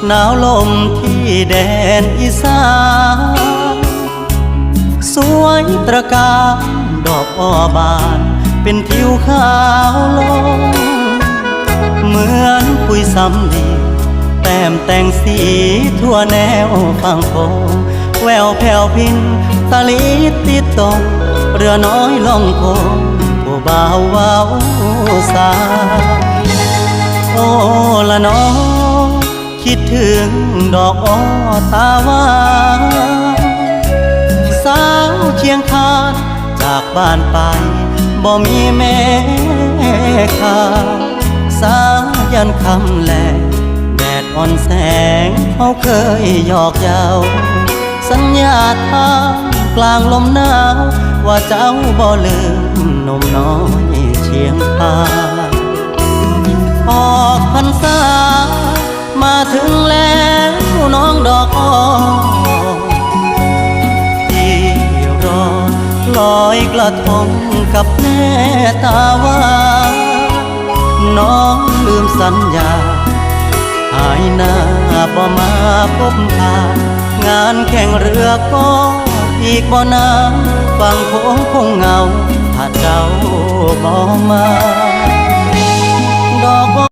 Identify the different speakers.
Speaker 1: หนาวลมที่แดนอีสานสวยตระการดอกอ้อบานเป็นผิวขาวลงเหมือนปุยซ้ำดีแต้มแต่งสีทั่วแนวฝั่งโขงแววแผ่วพินตะลิดติดตกเรือน้อยล่องโคงผู้บ่าวว้าวสาโอ้ละน้องคิดถึงดอกอ้อตาหวานสาวเคียงคานจากบ้านไปบ่มีแม่ข่าวสายันคำแลแดดอ่อนแสงเขาเคยหยอกเย้าสัญญาทางกลางลมหนาวว่าเจ้าบ่ลืมหนุ่มน้อยเชียงคานออกพรรษามาถึงแล้วน้องดอกอ้อที่รอลอยกระทงกับแม่ตาว่าน้องลืมสัญญาหายหน้าบ่มาพบพางานแข่งเรือก็อีกบ่นานฝั่งโค้งคงเหงาถ้าเจ้าบ่มาดอกอ้